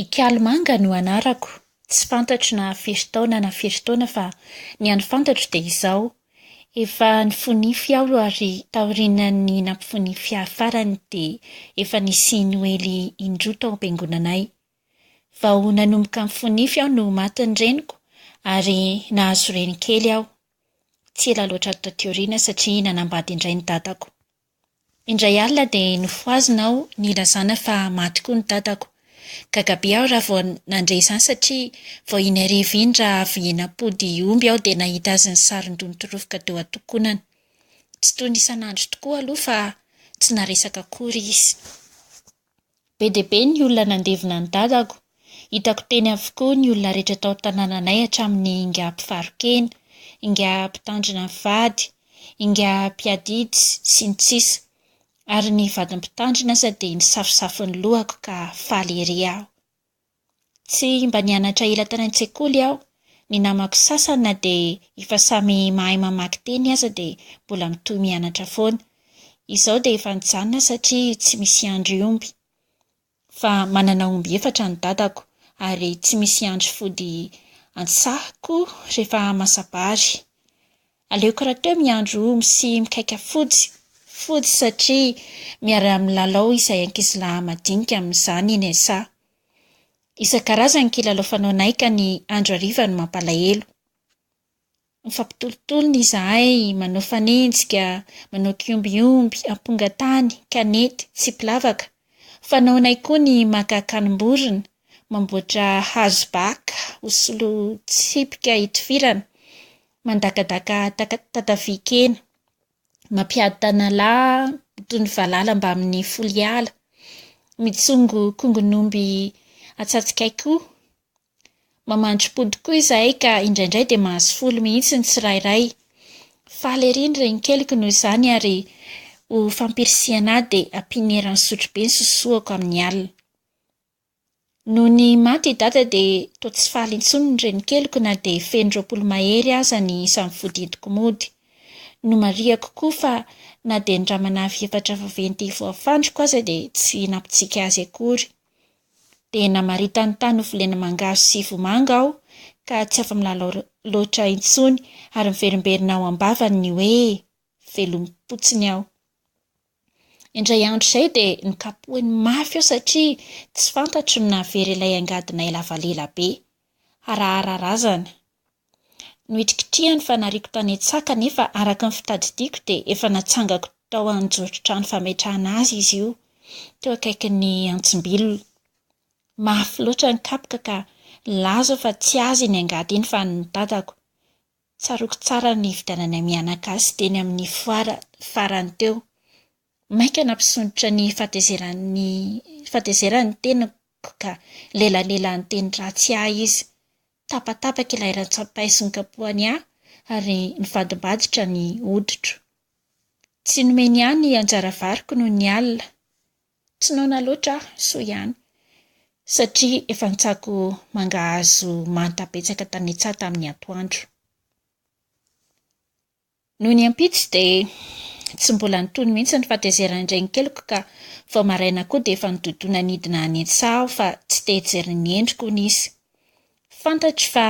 Ikalomanga no anarako, tsy fantatro na firy taona fa ny any fantatro dia izao. Efa nifonify aho ary taorian'ny nampifonify farany dia efa nisy noely indroa tao am-piangonanay. Vao nanomboka mifonify aho no maty ny reniko ary nahazo reny kely aho. Tsy ela loatra tatoriana satria nanambady indray ny dadako. Indray alina dia nofoazina aho nilazana fa maty koa ny dadako. Gagabe aho raha vao nandray izany satria vao iny hariva iny raha avy napody omby aho dia nahita azy ny sarin-dony torofoka teo an-tokonana. Tsy toy ny isan'andro tokoa aloha fa tsy naresaka akory izy. Be dia be ny olona nandevina ny dadako. Hitako teny avokoa ny olona rehetra tao tanànanay hatramin'ny inga mpifarokena, inga mpitandrina ny vady, inga mpiadidy sy ny tsisa. Ary ny vadim-pitandrina aza dia nisafosafo ny lohako ka faly ery aho. Tsy mba nianatra ela tany an-tsekoly aho, ny namako sasany na dia efa samy mahay mamaky teny aza dia mbola mitohy mianatra foana. Izao dia efa nijanona satria tsy misy andro omby. Fa manana omby efatra ny dadako ary tsy misy andro fody antsahako rehefa masabary. Aleoko raha teo miandro omby sy mikaika fody satria miara-milalao izay ankizilahy madinika amin'izany iny asaha. Isan-karazany kilalao fanaonay ka ny andro hariva no mampalahelo. Mifampitolotolo izahay, manao fanenjika, manao kiombiomby, amponga tany, kanety, tsipilavaka. Fanaonay koa ny maka kanomborona, mamboatra hazobaka, hosolo tsipika hitifirana, mandakadaka tatavikena, mampiady tanalahy toy ny valala mba amin'ny foliala, mitsongo kongon'omby atsatsikaay koa. Mamandro pody koa izahay ka indraindray dia mahazo folo mihitsy ny tsirairay. Faly ery ny renikeliko noho izany ary ho fampirisihana dia ampinerany sotrobe ny sosoako amin'ny alina. Noho ny maty dada dia toa tsy faly intsony ny renikeliko na dia feno 20 mahery aza ny isan'ny fodidiko mody. No mariako koa fa na dia ny ramanavy efatra vaventy voafandriko aza dia tsy nampitsiaka azy akory. Dia namarita ny tany ho volena mangahazo sy vomanga aho ka tsy afa-milalao loatra intsony ary miverimberina ao am-bavany ny hoe velom-potsiny aho. Indray andro izay dia nikapohany mafy aho satria tsy fantatro ny nahavery ilay angadinay lavalela be. Harahararazana. Nohitrikitrihany fa nariako tany an-tsaka nefa araka ny fitadidiako dia efa natsangako tao an-jotro-trano fametrahana azy izy io, teo akaikin'ny antsimbilona. Mafy loatra ny kapoka ka laza fa tsy azy ny angady iny fa ny dadako. Tsaroko tsara ny vidanana mianaka azy teny amin'ny foara farany teo. Maika nampisondrotra ny fatezerany tenako ka lelalela ny teny ratsy ahy izy. Tapatapaka ilay ratsapaisy ny kapohany ahy ary nivadim-baditra ny hoditro. Tsy nomeny ihany ny anjara variko noho ny alina. Tsy naona loatra so ihany. Satria efa nitsako mangahazo manta betsaka tany an-tsaha tamin'ny atoandro. Noho ny ampitsy dia tsy mbola nitony mihitsy ny fatezerany renikeliko ka vao maraina koa dia efa nidodona nidina any an-tsaha aho fa tsy tehijery ny endriko nisy. Fantatro fa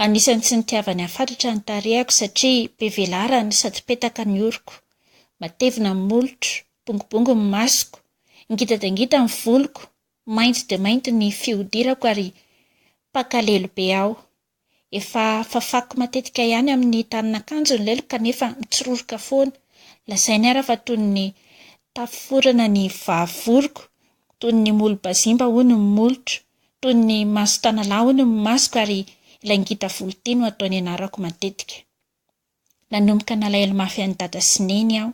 anisan'ny tsy nitiavany afatotra ny tarehako satria be velarany sady petaka ny oriko. Matevina ny molotro, bongobongo ny masoko, ngita ny voloko, mainty dia mainty ny fihodirako ary pakalelo be aho. Efa fafako matetika ihany amin'ny tanin'akanjo ny lelo kanefa mitsororoka foana. Lasainy ara fa toy ny taforana ny vavoriko, toy ny molo-bazimba hono ny molotro, toy ny maso tanalahy hono ny masoko ary ilay ngita volotino ataony anarako matetika. Nanomboka nalahelo mafy an'i dada sy neny aho,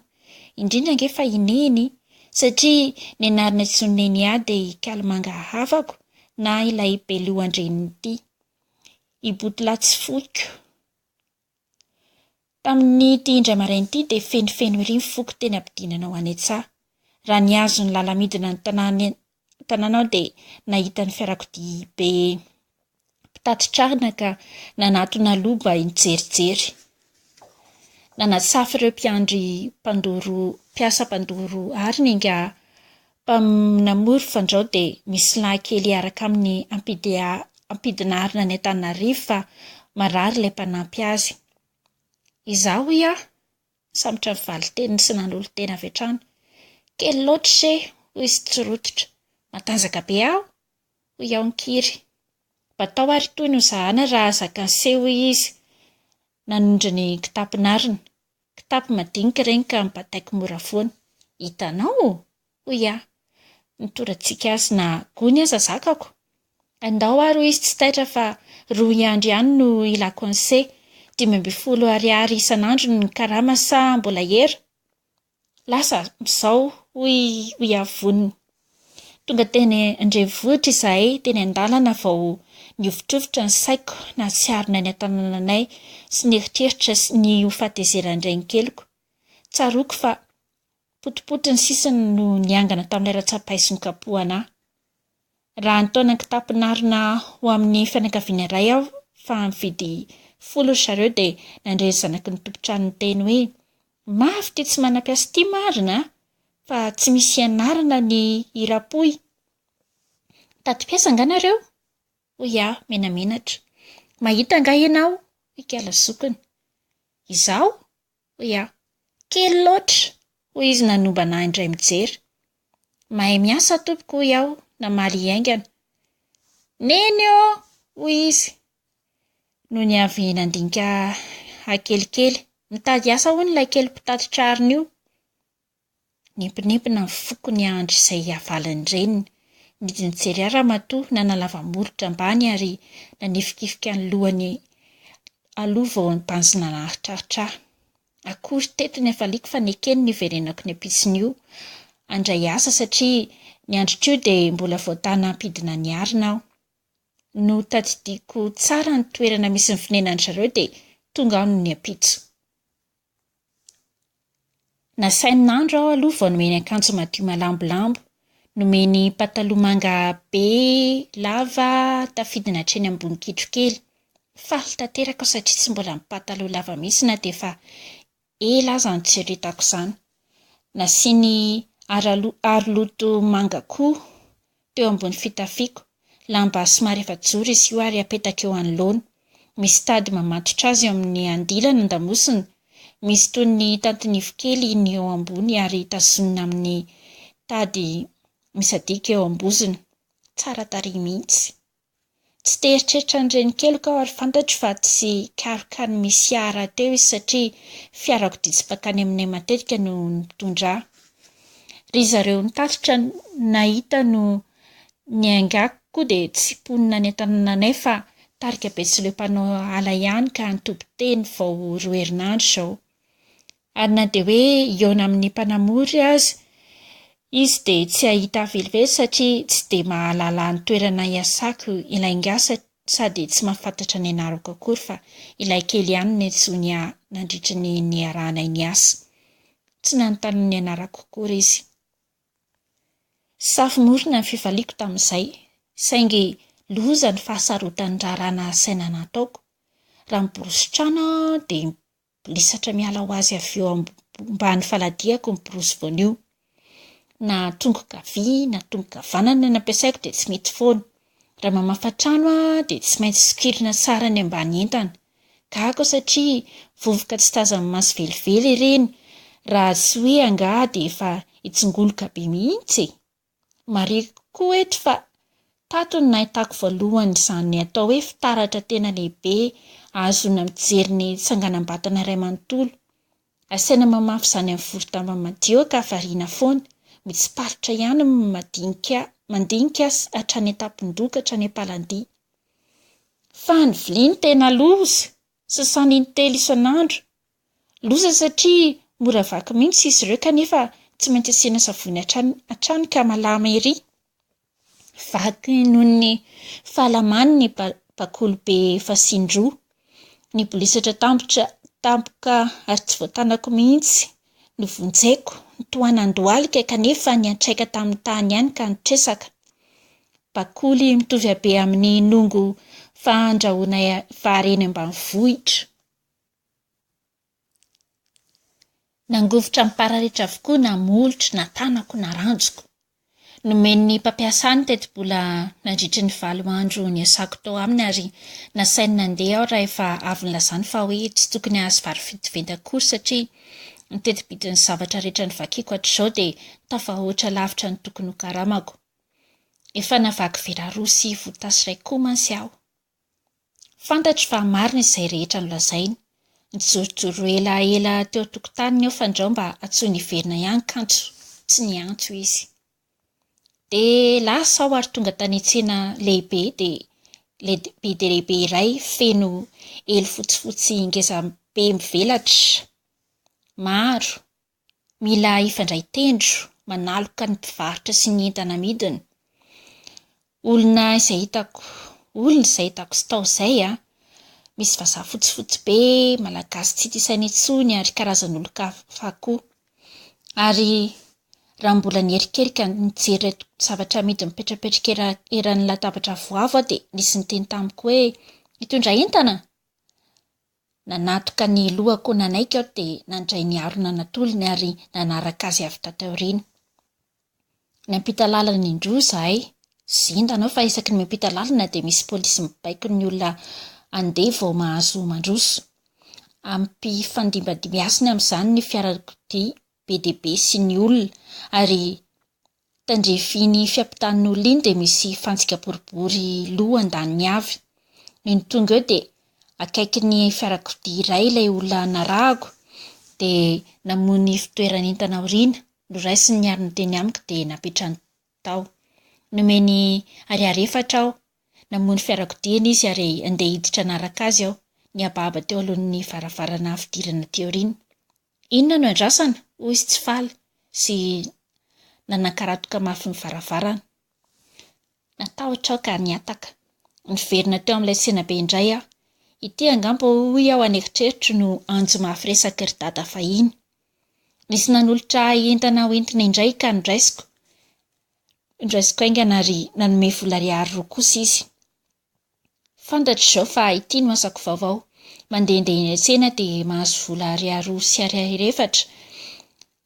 indrindra angefa ineny satria ny anarana tsy ho neny ahy dia Ikalomanga havako na ilay beloa an-drenivohitra Inty. Iboto Ratsifandrihamanana. Tamin'ny indray maraina ity dia fenofeno ery ny foko teny ampidinana ho any an-tsaha. Raha niazo ny lalamidina ny tanàna aho dia nahita ny fiarakodia be mpitatitrarina ka nanatona loha mba hinjerijery. Nanatsafy ireo mpiasa mpandoro ary ny nga Mpaminamory fandrao dia misy lahy kely araka amin'ny ampidinarina ny Antananarivo fa marary ilay mpanampy azy. Izaho hoy aho, samotra mivaly teny sy nanolo tena avy hatrany. Kely loatra se, hoy izy tsy rototra. Matanjaka be aho, hoy aho nikiry. Batao ary toy no zahana raha zakany seho izy. Nanondra ny kitapinarina. Kitapo madinika ireny ka mibataiko mora foana. Hitanao? Hoy aho. Nitorantsika azy na gony aza zakako. Andao ary izy tsy taitra fa 2 andro ihany no ilako anse. 15 ariary isan'andro ny karama sa mbola hera. Lasa mizao, hoy avoniny. Tonga teny an-drenivohitra izahay, teny an-dalana vao niovitrovotra ny saiko na tsy arina ny tanànanay sy ny eritreritra sy ny hofatezeran-drainy keliko. Tsaroako fa potipoty ny sisiny no niangana tamin'ilay ratsapaiso nokapohana. Raha nitaona kitapinarina ho amin'ny fianakaviana iray aho fa mividy 10 zareo dia nandray zanaky ny tompontrano teny hoe mafy ty tsy manampiasa ty marina fa tsy misy ianarana ny hirapoy. Taty-piasa anganareo? Hoy aho menamenatra. Mahita anga ianao? Ikala zokiny. Izaho? Hoy aho. Kely loatra, hoy izy nanomba anahy indray mijery. Mahay miasa tompoko, hoy aho namaly aingana. Neny ô, hoy izy. No ny avy nandinika hakelikely. Nitady asa hono ilay kely mpitatitra arina io. Nimpinimpina ny foko ny andro izay havalany reniny. Nidiny jery ara matoa nanalava molotra ambany ary nanifikifika ny lohany aloha vao nibanjina naharitraritra. Akory teto ny avaliako fa nekeny niverenako ny ampitsiny io. Andray asa satria ny andro tio dia mbola voatana ampidina ny arina aho. No tadidiko tsara ny toerana misy ny finenany zareo dia tonga aho no ny ampitso. Nasain'andro aho aloha vao nomeny akanjo madio malambolambo, nomeny pataloha be lava tafidina hatreny ambony kitrokely. Faly tanteraka aho satria tsy mbola pataloha lava mihitsy na dia efa ela aza ny jeritako izany. Nasiany aroloto manga koa teo ambony fitafiako. Lamba somary efajoro izy io ary apetaka eo anoloana. Misy tady mamatotra azy eo amin'ny andilana andamosiny. Misy toy ny tantinivo kely ny eo ambony ary tazonina amin'ny tady misadika eo amboziny. Tsara tarehy mihitsy. Tsy teritreritra ny reny keliko aho ary fantatro fa tsy karoka ny misy ara teo izy satria fiarako ditsipakany aminay matetika no nitondra. Ry zareo nitatitra nahita no niaingako koa dia tsy ponina ny tanànanay fa tarika betsileo mpanao ala ihany ka nitobi-teny vao 2 herinandro izao. Ary na dia hoe iona amin'ny mpanamory azy, izy dia tsy ahita velively satria tsy dia mahalala ny toerana iasako ilay ngasa sady tsy mahafantatra ny anarako akory fa ilay kely ihany ny antsoiny nandritra ny niarahanay ny asa. Tsy nanontany ny anarako akory izy. Safy-morona ny fivaliako tamin'izay, saingy loza ny fahasarotan'ny rarana saina nataoko. Raha miborosy-trano dia lisatra miala ho azy avy eo ambany faladiako miborosy voanio. Na tongoka vy na tongoka vanana ny ampiasaiko dia tsy mety foana. Raha mamafa trano dia tsy maintsy sokirina tsara ny ambany entana. Gako satria vovoka tsy tazan'ny maso velively ireny. Raha tsy hoe anga dia efa hitsingoloka be mihitsy. Mariko koa eto fa tato ny nahitako voalohany izany atao hoe fitaratra tena lehibe azona mijery ny tsanganam-batana iray manontolo. Asaina mamafy izany amin'ny voro-damba madio ka variana foana. Mitsipalitra ihany mandinika hatrany an-tampon-doka hatrany am-palandia. Fa ny vilia ny tena loza, sasany intelo isan'andro. Loza satria mora vaky mihitsy izy ireo kanefa tsy maintsy asiana savony hatrany ka malama ery. Vaky noho ny fahalamany ny bakolo be fasindroa. Ny bolisatra tampoka ary tsy voatanako mihitsy. Novonjaiko, nitohanandohalika kanefa niantraika tamin'ny tany ihany ka nitresaka. Bakoly mitovy habe amin'ny nongo fandrahoana vary eny ambanivohitra. Nangovitra mipararetra avokoa na molotra na tanako na ranjoko. Nomen'ny mpampiasany teti-bola nandritry ny 4 andro niezaka tao aminy ary nasainy nandeha aho rehefa avy nilazany fa hoe tsy tokony azo vary vetivety akory satria ny teti-bidin'ny zavatra rehetra ny vakiako hatr'izao dia tafahoatra lavitra ny tokony ho karamako. Efa navaky vera roa sy voatasy iray koa mantsy aho. Fantatro fa marina izay rehetra nolazainy. Nijorojoro ela teo tokotaniny aho fandrao mba atsoiny hiverina ihany kanto tsy niantso izy. Dia lasa aho ary tonga tany an-tsena lehibe dia lehibe iray feno elo fotsifotsy ngeza be mivelatra. Maro, mila ifandray tendro, manaloka ny mpivarotra sy ny entana amidiny. Olona izay hitako sy tao izay misy vazaha fotsifotsy be, malagasy tsy tisany intsony ary karazan'olon-kafa koa. Ary raha mbola nierikerika nijery zavatra amidy mipetrapetraka eran'ny latabatra voavo dia nisy niteny tamiko hoe hitondra entana. Nanatoka ny lohako nanaiky aho dia nandray ny harona natoliny ary nanaraka azy avy tataoriana. Nampita lalana indroa izahay. Zindanao fa isaky ny mampita lalana dia misy polisy mibaiko ny olona andeha vao mahazo mandroso. Ampifandimbadimbasiny amin'izany ny fiarakodia be dia be sy ny olona ary tandrefiny fiampitan'ny olona iny dia misy fantsika boribory loha andaniny avy. Ny tonga eo dia akaiky ny fiarakodia iray ilay olona narahako dia namony fitoerana entana aoriana. Noraisiny ny ariny teny amiko dia napetrany tao. Nomeny ariary 4 aho. Namony fiarakodiana izy ary andeha hiditra naraka azy aho. Niababa teo alohan'ny varavarana fidirana teo aoriana. Inona no andrasana? Hoy izy tsy faly sy nanankaratoka mafy ny varavarana. Natahotra aho ka niataka. Niverina teo amin'ilay senabe indray aho. Ity angamba hoy aho aneritreritra no anjo mafy resaka ry dada fahiny. Nisy nanolotra entana hoentina indray ka ndraisiko aingana ary nanome vola ariary 2 kosa izy. Fantatro izao fa ity no asako vaovao. Mandehandeha eny an-tsena dia mahazo vola ariary 2 sy ariary 4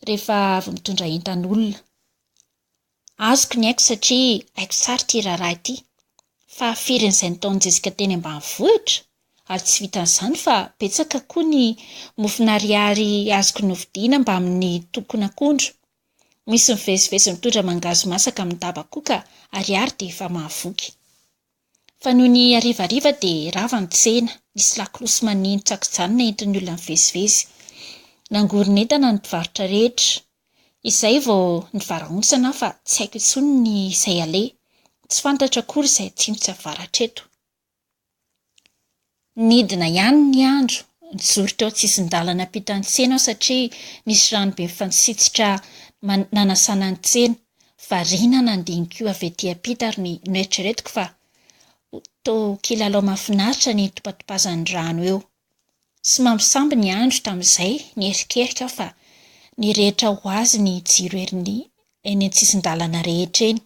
rehefa avy mitondra entan'olona. Azoko ny aiko satria aiko tsara ity raharaha ity. Fa firin'izay nataony niezaka teny ambanivohitra ary tsy vitan'izany fa betsaka koa ny mofona ariary azoko novidiana mba amin'ny tokony akondro. Misy mivezivezy mitondra mangazo masaka amin'ny daba-koa ka ariary dia efa mahavoky. Fa noho ny arivariva dia rava ny tsena, nisy lakolosy manino tsakijana entin'ny olona mivezivezy. Nangorona entana ny mpivarotra rehetra. Izay vao nivarahontsana fa tsy haiko intsony ny izay ale. Tsy fantatra akory izay atsimo tsy avaratra eto. Nidina ihany ny andro. Nijoro teo an-tsisin-dalana ampitan'ny tsena aho satria nisy rano be mifantsitsitra nanasana ny tsena. Variana nandinika avy etỳ ampita ary noeritreretiko fa toa kilalao mahafinaritra ny topatopazan'ny rano eo. Sy mampisamby ny andro tamin'izay nierikerika fa nirehetra ho azy ny jiro eny an-tsisin-dalana rehetra eny.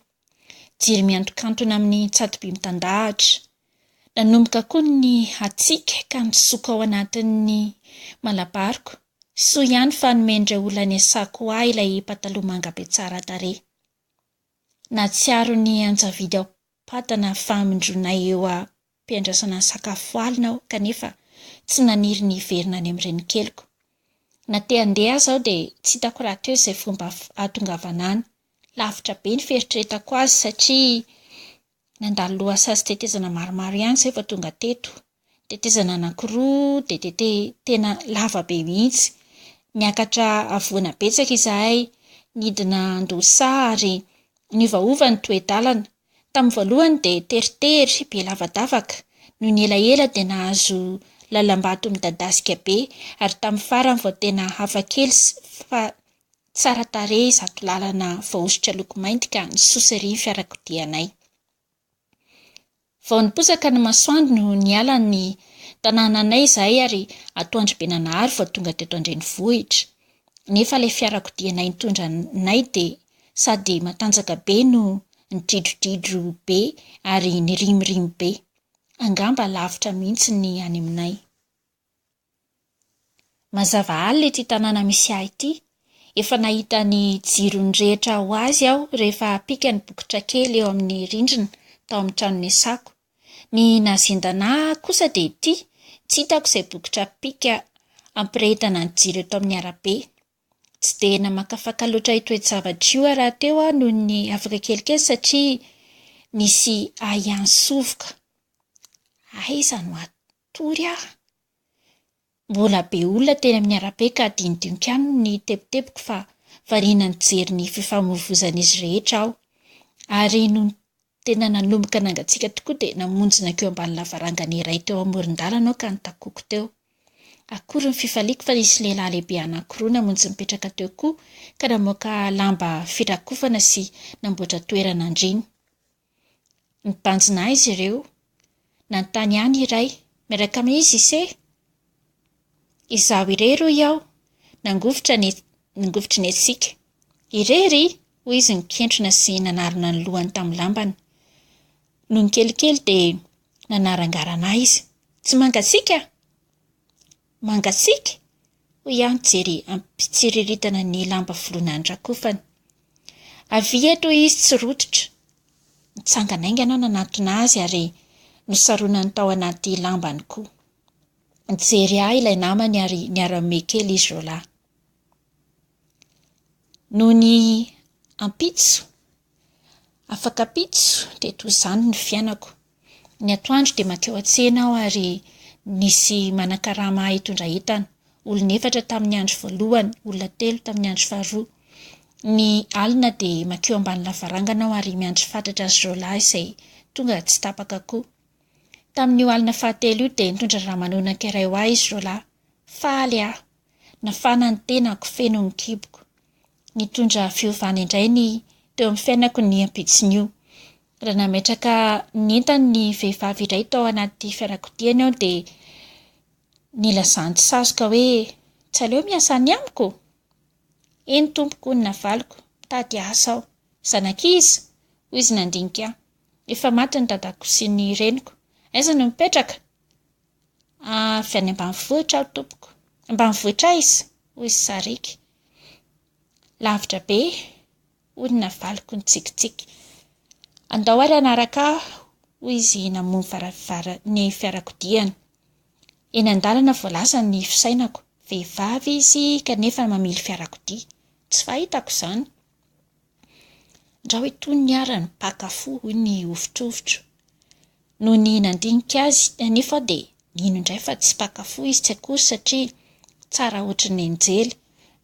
Jiro miantokantona amin'ny tsatoby mitandahatra. Nanomboka koa ny hatsika ka nisoka ao anatin'ny malabariko. Soa ihany fa nomendra olona niasako ahy ilay pataloha manga be tsara tarehy. Natsiaro ny anjavidy ao patana famindronay eo ampiandrasana ny sakafo alina aho kanefa tsy naniry ny verina any amin'ireny keliko. Nate andeha aho dia tsy hitako raha teo izay fomba ahatongavana any. Lavitra be ny fieritreretako azy satria nandalo lohasazy tetezana maromaro ihany izay vao tonga teto. Tetezana anankiroa dia tena lava be mihitsy. Niakatra avoana betsaka izahay, nidina andosa ary niovaova ny toe-dalana. Tamin'ny voalohany dia teritery be lavadavaka. No ny elaela dia nahazo lalam-bato midadasika be ary tamin'ny farany vao tena hafakely fa tsara tarehy zato lalana vaositra loko mainty ka nisosery fiarakodianay. Vao niposaka ny masoandro no niala ny tanànanay izahay ary atoandro be nanahary vao tonga teto an-drenivohitra. Nefa ilay fiarakodianay nitondra anay dia sady matanjaka be no nidridrodridro be ary nirimirimy be. Angamba lavitra mihitsy ny any aminay. Mazava alina ity tanàna misy ahy ity. Efa nahita ny jirony rehetra ho azy aho rehefa pika ny bokotra kely eo amin'ny rindrina tao amin'ny trano niasako. Ny nazindana kosa dia ity, tsy hitako izay bokotra pika ampirehetana ny jiro eto amin'ny arabe. Tsy dia namakafaka loatra itoeto-zavatra io raha teo aho noho ny afaka kelikely satria nisy ahiansovoka. Aiza no atory aho? Mbola be olona teny amin'ny arabe ka dinidiniko ihany ny teboteboka fa variana nijery ny fifamoivoizan'izy rehetra aho. Ary no tena nanomboka nangatsiaka tokoa dia namonjina keo ambany lavarangana iray teo amoron-dalana aho ka nitakoko teo. Akory ny fifaliako fa nisy lehilahy lehibe anankiroa namonjy mipetraka teo koa ka namoaka lamba firakofana sy namboatra toerana andriny. Nibanjina izy ireo, nanontany ihany iray, miaraka amin'izy ise? Izaho irery hoy aho, nangovitra ny etsika. Irery? Hoy izy nikentrona sy nanarina ny lohany tamin'ny lambany. No ny kelikely dia nanarangarana izy. Tsy mangatsiaka? Mangatsiaka? Hoy aho nijery ampitsiriritana ny lamba voloana andrakofany. Avy eto izy tsy rototra. Nitsanganaingana nanatona azy ary nosaronany tao anaty lambany koa. Nijery ahy ilay namany ary niara-mey kely izy roalahy. No ny ampitso, afaka pitso dia toy izany ny fiainako. Ny atoandro dia makeo an-tsena aho ary nisy manan-karama hitondra entana. Olona 4 tamin'ny andro voalohany, olona 3 tamin'ny andro faharoa. Ny alina dia makeo ambany lavarangana aho ary miandry fatratra azy roalahy izay tonga tsy tapaka koa. Tamin'io alina fahatelo io dia nitondra ramanonaka iray ho ahy izy roalahy. Faly aho, nafana ny tenako feno ny kiboko. Nitondra fiovana indray ny teo amin'ny fiainako ny ampitson'io. Raha nametraka nentany ny vehivavy iray tao anaty fiarakodiany aho dia nilazany sazoka hoe tsy aleo miasa any amiko. Eny tompoko ny navaliko, tady asa aho. Zanak'iza? Hoy izy nandinika aho. Efa maty ny dadako sy ny reniko. Aiza no mipetraka? Avy any ambanivohitra aho tompoko. Ambanivohitra aiza? Hoy izy sarika. Lavitra be, hoy ny navaliko nitsikitsiky. Andao ary anaraka aho, hoy izy namono ny fiarakodiany. Eny an-dalana voalaza ny fisainako. Vehivavy izy kanefa mamily fiarakodia. Tsy fahitako izany. Ndrao itony ny arany pakafo, hoy ny ovitrovitro. No ny nandinika azy nefa dia nino indray fa tsy pakafo izy tsy akory satria tsara ohatry ny anjely.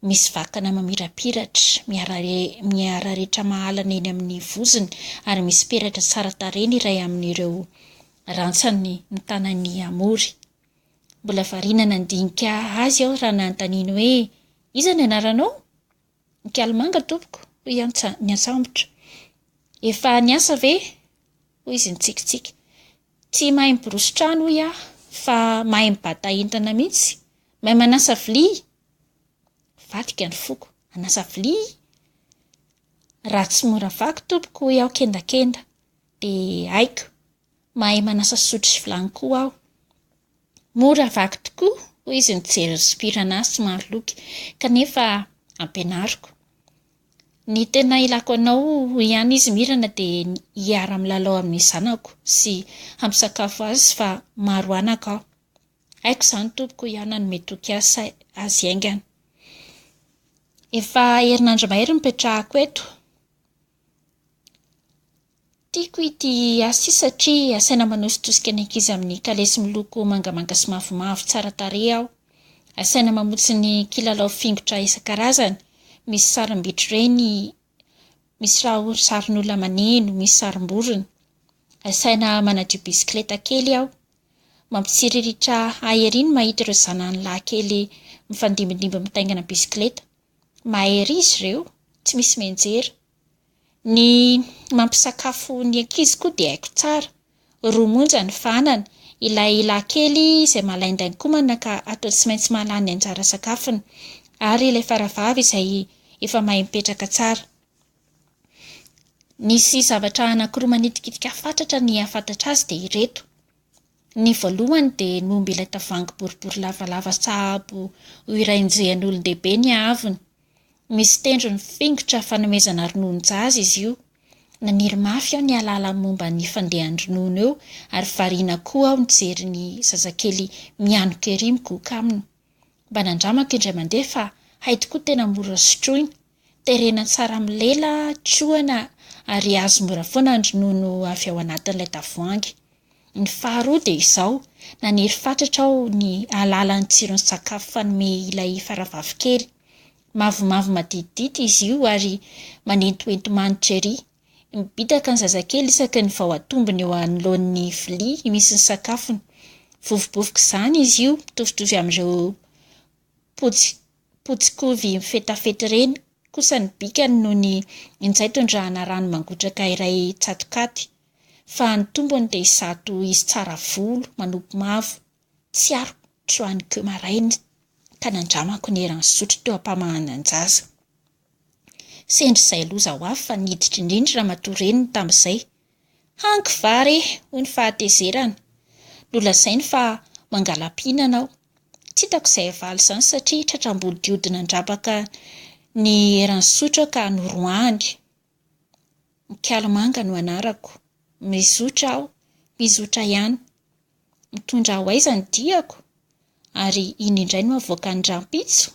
Misy vakana mamirapiratra, miararetra mahalana eny amin'ny vozony ary misy peratra tsara tareny iray amin'ireo rantsany ny tanany amory. Mbola variana nandinika azy aho raha nanontaniany hoe iza ny anaranao? Ikalomanga tompoko, hoy ny antsambotra. Efa niasa ve? Hoy izy nitsikitsiky. Tsy mahay miborosy trano hoy aho, fa mahay mibata entana mihitsy. Mahay manasa vilia? Vadika ny foko, anasa vilia? Raha tsy mora vaky tompoko hoy aho kendakenda, dia haiko. Mahay manasa sotro sy vilany koa aho. Mora vaky tokoa, hoy izy nijery sipirana azy tsy maroloky, kanefa ampianariko. Ny tena ilako anao hoy ihany izy mirana dia hiara-milalao amin'ny zanako sy hampisakafo azy fa maro anaka aho. Haiko izany tompoko ihany no metoky azy aingana. Efa herinandro mahery mipetrahako eto. Tiako ity asa satria asaina manositosika ny ankizy amin'ny kalesy miloko mangamanga sy mavomavo tsara tarehy aho. Asaina mamotsy ny kilalao fingotra isan-karazany. Misy sarim-bitro ireny, misy sarin'olona maneno, misy sarim-borona. Asaina manadio bisikileta kely aho. Mampitsiriritra ahy ery ny mahita ireo zanany lahy kely mifandimbimbimby mitaingana bisikileta. Mahery izy ireo, tsy misy menjera. Ny mampisakafo ny ankizy koa dia haiko tsara. Romonja ny fanana, ilay lahy kely izay malaindainy koa manaka atao tsy maintsy mahalany ny anjara sakafony. Ary ilay faravavy izay efa mahay mipetraka tsara. Nisy zavatra anankiroa manitikitika fatratra ny afantatra azy dia ireto. Ny voalohany dia momba ilay tavoahangy boribory lavalava sahabo ho iray injehan'olon-dehibe ny ahavony. Misy tendrony fingotra fanomezana rononon-jaza izy io. Naniry mafy aho ny alala momba ny fandehan-dronono eo ary variana koa aho nijery ny zazakely mianoka ery mikoka aminy. Mba nandramako indray mandeha fa hay tokoa tena mora sotroina, terena tsara milela, tsoana ary azo mora foana ny ronono avy ao anatin'ilay tavoahangy. Ny faharoa dia izao, naniry fatratra aho ny alalan'ny tsiron'ny sakafo fanome ilay faravavikely. Mavomavo maditidity izy io ary manentoento manitra ery. Mibitaka ny zazakely isaky ny vao atombony eo anoloan'ny vilia misy ny sakafony. Vovobovoka izany izy io, mitovitovy amin'ireo potsikovy mifetafety ireny, kosa ny bikany noho ny intsay tondrahana rano mangotraka iray tsatokaty. Fa ny tombony dia izato izy tsara volo, manopy mavo, tsy aro troan'ny keo maraina ka nandramako ny eran'ny sotro teo ampamahana an-jaza. Sendrizay loza ho avy fa niditra indrindra Ramatoareniny tamin'izay. Hanky vary hoy ny fahatezerana. Nolazainy fa mangalam-pihinana aho. Tsy hitako izay valy izany satria tratram-boly diodina ndrabaka ny eran'ny sotro ka noroahany. Ikalomanga no anarako. Mizotra aho, mizotra ihany. Mitondra ho aiza ny diako ary iny indray no avoaka ny rampitso.